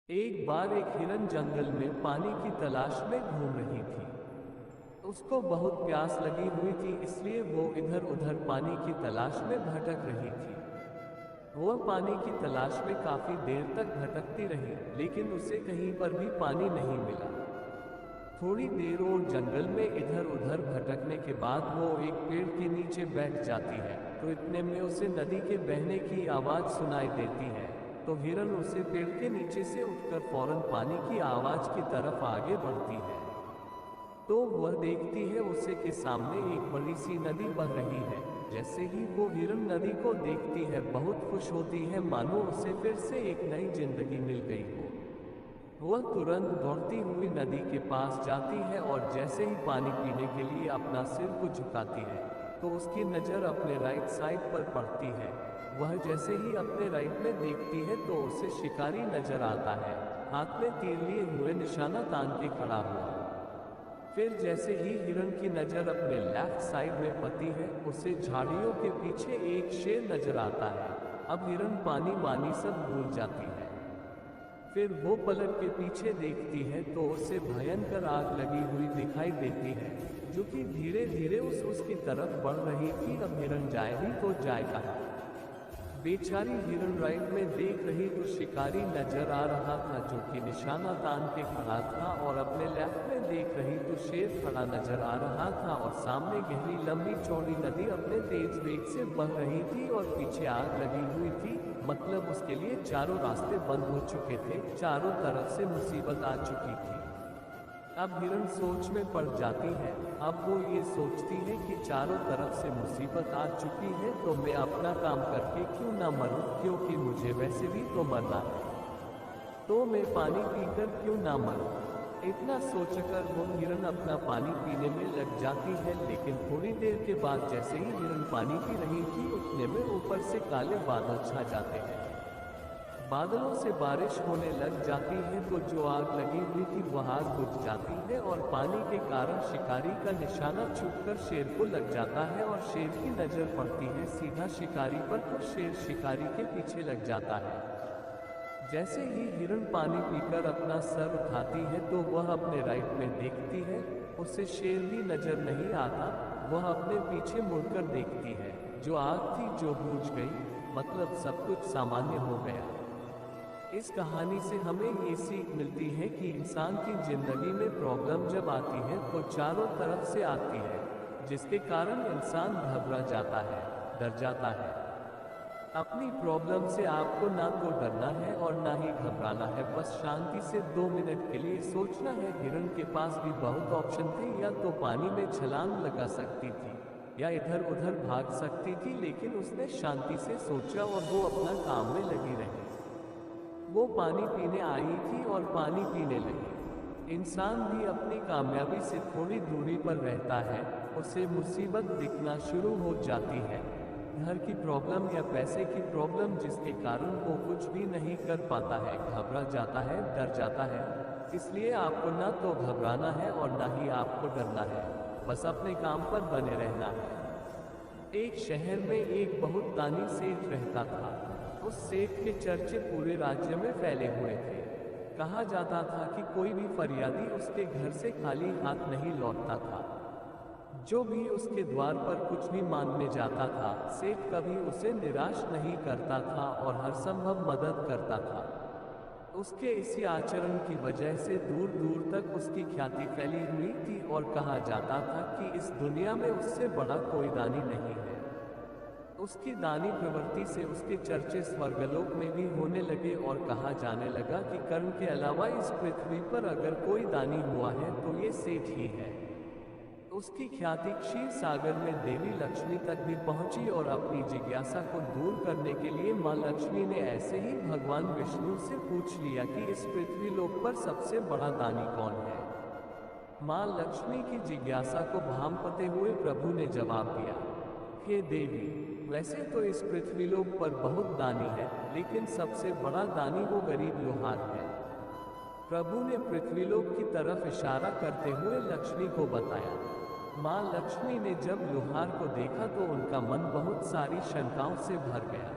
एक बार एक हिरन जंगल में पानी की तलाश में घूम रही थी। उसको बहुत प्यास लगी हुई थी, इसलिए वो इधर उधर पानी की तलाश में भटक रही थी। वह पानी की तलाश में काफी देर तक भटकती रही, लेकिन उसे कहीं पर भी पानी नहीं मिला। थोड़ी देर और जंगल में इधर उधर भटकने के बाद वो एक पेड़ के नीचे बैठ जाती है, तो इतने में उसे नदी के बहने की आवाज सुनाई देती है। तो हिरन उसे पेड़ के नीचे से उठकर फौरन पानी की आवाज की तरफ आगे बढ़ती है। तो वह देखती है उसे के सामने एक बड़ी सी नदी बह रही है। जैसे ही वो हिरन नदी को देखती है, बहुत खुश होती है, मानो उसे फिर से एक नई जिंदगी मिल गई हो। वह तुरंत दौड़ती हुई नदी के पास जाती है और जैसे ही पानी पीने के लिए अपना सिर को झुकाती है, तो उसकी नज़र अपने राइट साइड पर पड़ती है। वह जैसे ही अपने राइट में देखती है तो उसे शिकारी नजर आता है, हाथ में तीर लिए हुए निशाना तान के खड़ा हुआ। फिर जैसे ही हिरन की नज़र अपने लेफ्ट साइड में पड़ती है, उसे झाड़ियों के पीछे एक शेर नजर आता है। अब हिरन पानी वानी सब भूल जाती है। फिर वो पलट के पीछे देखती है तो उसे भयंकर आग लगी हुई दिखाई देती है, जो कि धीरे धीरे उसकी तरफ बढ़ रही थी। अब हिरन जाएगी तो जाए कहाँ? बेचारी हिरन राइट में देख रही तो शिकारी नजर आ रहा था, जो कि निशाना तान के खड़ा था, और अपने लेफ्ट में देख रही तो शेर खड़ा नजर आ रहा था, और सामने गहरी लंबी चौड़ी नदी अपने तेज वेग से बह रही थी और पीछे आग लगी हुई थी। मतलब उसके लिए चारों रास्ते बंद हो चुके थे, चारों तरफ से मुसीबत आ चुकी थी। अब हिरन सोच में पड़ जाती है। अब वो ये सोचती है कि चारों तरफ से मुसीबत आ चुकी है, तो मैं अपना काम करके क्यों ना मरूं, क्योंकि मुझे वैसे भी तो मरना है, तो मैं पानी पीकर क्यों ना मरूं। इतना सोचकर वो हिरन अपना पानी पीने में लग जाती है। लेकिन थोड़ी देर के बाद जैसे ही हिरन पानी पी रही थी, उतने में ऊपर से काले बादल छा जाते हैं। बादलों से बारिश होने लग जाती है, तो जो आग लगी हुई थी वह आग बुझ जाती है, और पानी के कारण शिकारी का निशाना छूटकर शेर को लग जाता है, और शेर की नजर पड़ती है सीधा शिकारी पर, तो शेर शिकारी के पीछे लग जाता है। जैसे ही हिरन पानी पीकर अपना सर उठाती है तो वह अपने राइट में देखती है, उसे शेर भी नजर नहीं आता। वह अपने पीछे मुड़कर देखती है, जो आग थी जो बुझ गई, मतलब सब कुछ सामान्य हो गया। इस कहानी से हमें ये सीख मिलती है कि इंसान की जिंदगी में प्रॉब्लम जब आती है तो चारों तरफ से आती है, जिसके कारण इंसान घबरा जाता है, डर जाता है। अपनी प्रॉब्लम से आपको ना तो डरना है और ना ही घबराना है, बस शांति से 2 मिनट के लिए सोचना है। हिरन के पास भी बहुत ऑप्शन थे, या तो पानी में छलांग लगा सकती थी, या इधर उधर भाग सकती थी, लेकिन उसने शांति से सोचा और वो अपना काम में लगी रही। वो पानी पीने आई थी और पानी पीने लगी। इंसान भी अपनी कामयाबी से थोड़ी दूरी पर रहता है, उसे मुसीबत दिखना शुरू हो जाती है, घर की प्रॉब्लम या पैसे की प्रॉब्लम, जिसके कारण वो कुछ भी नहीं कर पाता है, घबरा जाता है, डर जाता है। इसलिए आपको ना तो घबराना है और ना ही आपको डरना है, बस अपने काम पर बने रहना है। एक शहर में एक बहुत दानी सेठ रहता था। उस सेठ के चर्चे पूरे राज्य में फैले हुए थे। कहा जाता था कि कोई भी फरियादी उसके घर से खाली हाथ नहीं लौटता था। जो भी उसके द्वार पर कुछ भी मांगने जाता था, सेठ कभी उसे निराश नहीं करता था और हर संभव मदद करता था। उसके इसी आचरण की वजह से दूर दूर तक उसकी ख्याति फैली हुई थी, और कहा जाता था कि इस दुनिया में उससे बड़ा कोई दानी नहीं है। उसकी दानी प्रवृत्ति से उसके चर्चे स्वर्गलोक में भी होने लगे, और कहा जाने लगा कि कर्ण के अलावा इस पृथ्वी पर अगर कोई दानी हुआ है तो ये सेठ ही है। उसकी ख्याति क्षीर सागर में देवी लक्ष्मी तक भी पहुंची, और अपनी जिज्ञासा को दूर करने के लिए मां लक्ष्मी ने ऐसे ही भगवान विष्णु से पूछ लिया कि इस पृथ्वी लोक पर सबसे बड़ा दानी कौन है। मां लक्ष्मी की जिज्ञासा को भांपते हुए प्रभु ने जवाब दिया, हे देवी, वैसे तो इस पृथ्वीलोक पर बहुत दानी है, लेकिन सबसे बड़ा दानी वो गरीब लोहार है। प्रभु ने पृथ्वीलोक की तरफ इशारा करते हुए लक्ष्मी को बताया। मां लक्ष्मी ने जब लोहार को देखा तो उनका मन बहुत सारी शंकाओं से भर गया।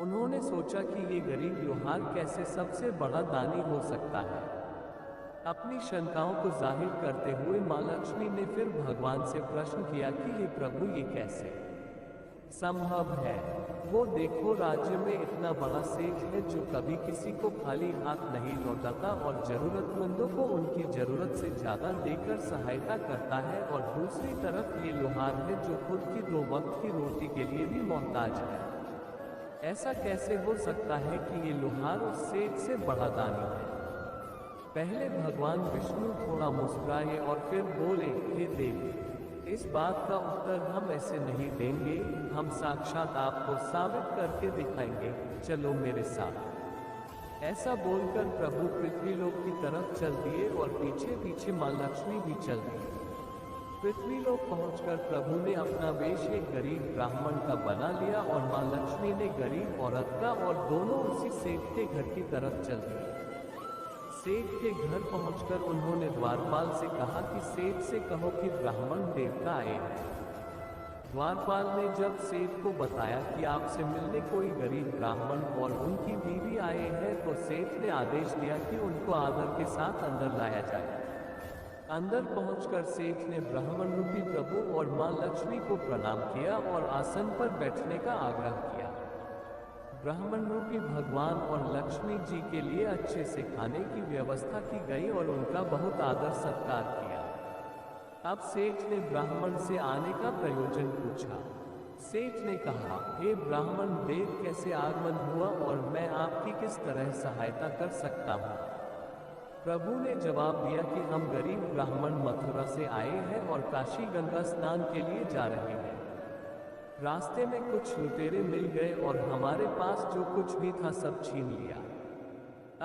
उन्होंने सोचा कि ये गरीब लोहार कैसे सबसे बड़ा दानी हो सकता है। अपनी शंकाओं को जाहिर करते हुए माँ लक्ष्मी ने फिर भगवान से प्रश्न किया कि हे प्रभु, ये कैसे संभव है? वो देखो, राज्य में इतना बड़ा सेठ है जो कभी किसी को खाली हाथ नहीं लौटाता और जरूरतमंदों को उनकी जरूरत से ज्यादा देकर सहायता करता है, और दूसरी तरफ ये लोहार है जो खुद की 2 वक्त की रोटी के लिए भी मोहताज है। ऐसा कैसे हो सकता है कि ये लोहार उस सेठ से बड़ा दानी है? पहले भगवान विष्णु थोड़ा मुस्कुराए और फिर बोले, हे देवी, इस बात का उत्तर हम ऐसे नहीं देंगे, हम साक्षात आपको साबित करके दिखाएंगे, चलो मेरे साथ। ऐसा बोलकर प्रभु पृथ्वीलोक की तरफ चल दिए और पीछे पीछे माँ लक्ष्मी भी चल दी। पृथ्वीलोक पहुंचकर प्रभु ने अपना वेश एक गरीब ब्राह्मण का बना लिया और माँ लक्ष्मी ने गरीब औरत का, और दोनों उसी सेठ के घर की तरफ चल दिए। सेठ के घर पहुंचकर उन्होंने द्वारपाल से कहा कि सेठ से कहो कि ब्राह्मण देवता आए हैं। द्वारपाल ने जब सेठ को बताया कि आपसे मिलने कोई गरीब ब्राह्मण और उनकी बीवी आए हैं, तो सेठ ने आदेश दिया कि उनको आदर के साथ अंदर लाया जाए। अंदर पहुंचकर सेठ ने ब्राह्मण रूपी प्रभु और मां लक्ष्मी को प्रणाम किया और आसन पर बैठने का आग्रह किया। ब्राह्मण रूपी भगवान और लक्ष्मी जी के लिए अच्छे से खाने की व्यवस्था की गई और उनका बहुत आदर सत्कार किया। अब सेठ ने ब्राह्मण से आने का प्रयोजन पूछा। सेठ ने कहा, हे ब्राह्मण देव, कैसे आगमन हुआ और मैं आपकी किस तरह सहायता कर सकता हूँ? प्रभु ने जवाब दिया कि हम गरीब ब्राह्मण मथुरा से आए हैं और काशी गंगा स्नान के लिए जा रहे हैं। रास्ते में कुछ लुटेरे मिल गए और हमारे पास जो कुछ भी था सब छीन लिया।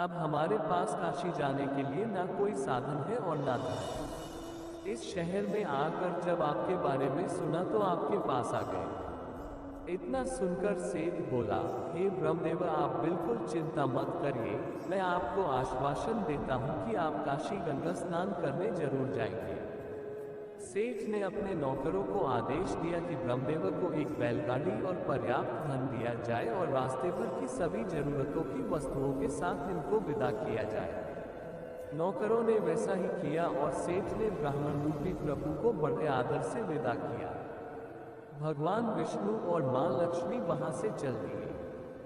अब हमारे पास काशी जाने के लिए ना कोई साधन है और ना धन। इस शहर में आकर जब आपके बारे में सुना तो आपके पास आ गए। इतना सुनकर सेठ बोला, हे ब्रह्मदेव, आप बिल्कुल चिंता मत करिए, मैं आपको आश्वासन देता हूँ कि आप काशी गंगा स्नान करने जरूर जाएंगे। सेठ ने अपने नौकरों को आदेश दिया कि ब्रह्मदेव को एक बैलगाड़ी और पर्याप्त धन दिया जाए और रास्ते भर की सभी जरूरतों की वस्तुओं के साथ इनको विदा किया जाए। नौकरों ने वैसा ही किया और सेठ ने ब्राह्मण रूपी प्रभु को बड़े आदर से विदा किया। भगवान विष्णु और माँ लक्ष्मी वहां से चल दिए।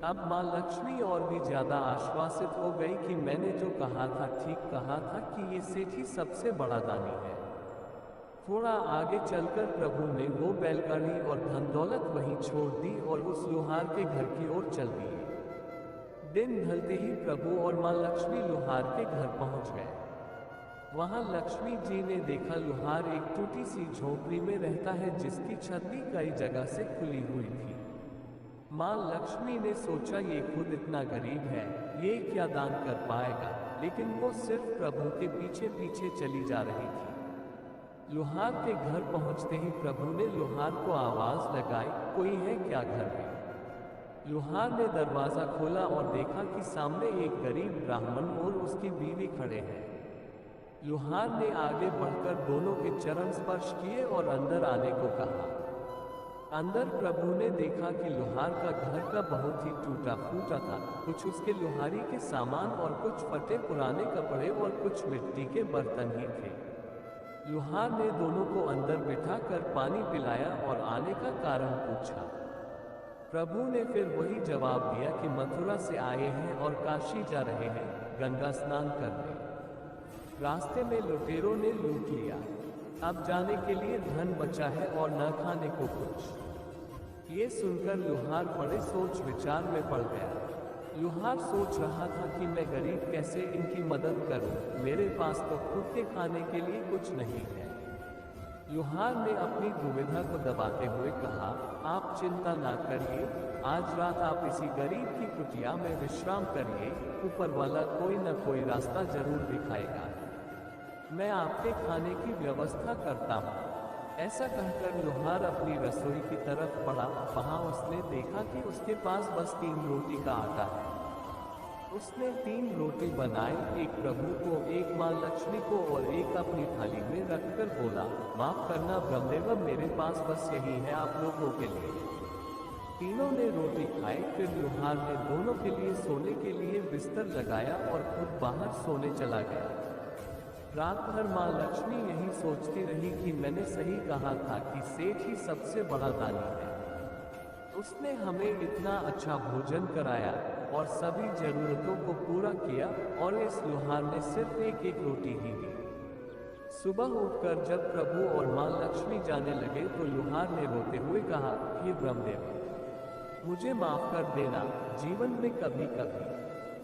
अब माँ लक्ष्मी और भी ज्यादा आश्वासित हो गई कि मैंने जो कहा था ठीक कहा था कि ये सेठ ही सबसे बड़ा दानी है। थोड़ा आगे चलकर प्रभु ने वो बैलगाड़ी और धन दौलत वहीं छोड़ दी और उस लोहार के घर की ओर चल दिए। दिन ढलते ही प्रभु और माँ लक्ष्मी लोहार के घर पहुंच गए। वहां लक्ष्मी जी ने देखा लोहार एक टूटी सी झोपड़ी में रहता है जिसकी छत भी कई जगह से खुली हुई थी। माँ लक्ष्मी ने सोचा ये खुद इतना गरीब है, ये क्या दान कर पाएगा, लेकिन वो सिर्फ प्रभु के पीछे पीछे चली जा रही थी। लोहार के घर पहुंचते ही प्रभु ने लोहार को आवाज लगाई, कोई है क्या घर में? लोहार ने दरवाजा खोला और देखा कि सामने एक गरीब ब्राह्मण और उसकी बीवी खड़े हैं। लोहार ने आगे बढ़कर दोनों के चरण स्पर्श किए और अंदर आने को कहा। अंदर प्रभु ने देखा कि लोहार का घर का बहुत ही टूटा फूटा था। कुछ उसके लोहारी के सामान और कुछ फटे पुराने कपड़े और कुछ मिट्टी के बर्तन ही थे। लोहार ने दोनों को अंदर बिठाकर पानी पिलाया और आने का कारण पूछा। प्रभु ने फिर वही जवाब दिया कि मथुरा से आए हैं और काशी जा रहे हैं गंगा स्नान करने। रास्ते में लुटेरों ने लूट लिया। अब जाने के लिए धन बचा है और न खाने को कुछ। ये सुनकर लोहार बड़े सोच विचार में पड़ गया। लोहार सोच रहा था कि मैं गरीब कैसे इनकी मदद करूं, मेरे पास तो खुद के खाने के लिए कुछ नहीं है। लोहार ने अपनी दुविधा को दबाते हुए कहा, आप चिंता ना करिए, आज रात आप इसी गरीब की कुटिया में विश्राम करिए, ऊपर वाला कोई न कोई रास्ता जरूर दिखाएगा। मैं आपके खाने की व्यवस्था करता हूँ। ऐसा कहकर लोहार अपनी रसोई की तरफ बढ़ा। वहां उसने देखा कि उसके पास बस 3 रोटी का आटा है। उसने 3 रोटी बनाई, एक प्रभु को, एक माँ लक्ष्मी को और एक अपनी थाली में रखकर बोला, माफ करना ब्रह्मदेव, मेरे पास बस यही है आप लोगों के लिए। तीनों ने रोटी खाई। फिर लोहार ने दोनों के लिए सोने के लिए बिस्तर लगाया और खुद बाहर सोने चला गया। रात भर माँ लक्ष्मी यही सोचती रही कि मैंने सही कहा था कि सेठ ही सबसे बड़ा दानी है। उसने हमें इतना अच्छा भोजन कराया और सभी जरूरतों को पूरा किया, और इस लोहार ने सिर्फ एक एक रोटी ही दी। सुबह उठकर जब प्रभु और माँ लक्ष्मी जाने लगे तो लोहार ने रोते हुए कहा, हे ब्रह्मदेव, मुझे माफ कर देना, जीवन में कभी कभी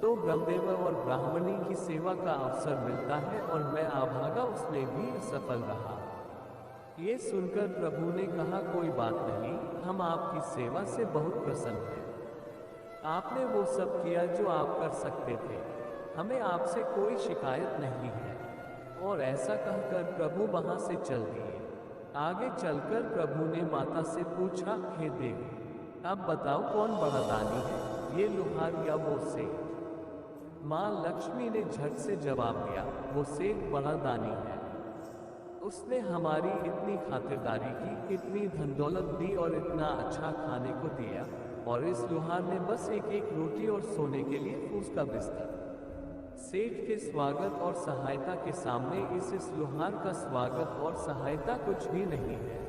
तो ब्रह्मदेव और ब्राह्मणी की सेवा का अवसर मिलता है और मैं अभागा उसमें भी असफल रहा। ये सुनकर प्रभु ने कहा, कोई बात नहीं, हम आपकी सेवा से बहुत प्रसन्न हैं। आपने वो सब किया जो आप कर सकते थे, हमें आपसे कोई शिकायत नहीं है। और ऐसा कहकर प्रभु वहां से चल दिए। आगे चलकर प्रभु ने माता से पूछा, हे देवी, अब बताओ कौन बड़ा दानी है, ये लोहार या वो सेठ? माँ लक्ष्मी ने झट से जवाब दिया, वो सेठ बड़ा दानी है। उसने हमारी इतनी खातिरदारी की, इतनी धन दौलत दी और इतना अच्छा खाने को दिया, और इस लोहार ने बस एक एक रोटी और सोने के लिए फूस का बिस्तर। सेठ के स्वागत और सहायता के सामने इस लोहार का स्वागत और सहायता कुछ भी नहीं है।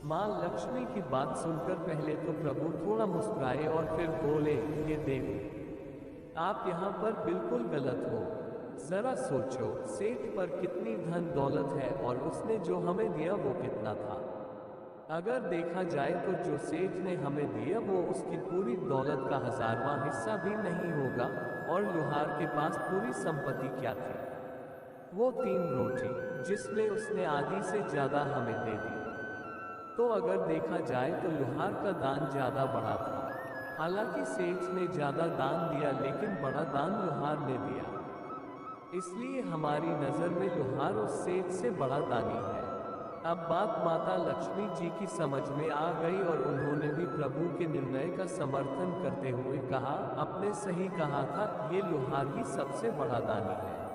माँ लक्ष्मी की बात सुनकर पहले तो प्रभु थोड़ा मुस्कुराए और फिर बोले, ये देवी, आप यहाँ पर बिल्कुल गलत हो। जरा सोचो, सेठ पर कितनी धन दौलत है और उसने जो हमें दिया वो कितना था। अगर देखा जाए तो जो सेठ ने हमें दिया वो उसकी पूरी दौलत का 1000वां हिस्सा भी नहीं होगा, और लोहार के पास पूरी संपत्ति क्या थी? वो 3 रोटी, जिसमें उसने आधी से ज्यादा हमें दे दी। तो अगर देखा जाए तो लोहार का दान ज्यादा बड़ा था। हालांकि सेठ ने ज्यादा दान दिया, लेकिन बड़ा दान लोहार ने दिया। इसलिए हमारी नजर में लोहार उस सेठ से बड़ा दानी है। अब बात माता लक्ष्मी जी की समझ में आ गई और उन्होंने भी प्रभु के निर्णय का समर्थन करते हुए कहा, आपने सही कहा था, ये लोहार ही सबसे बड़ा दानी है।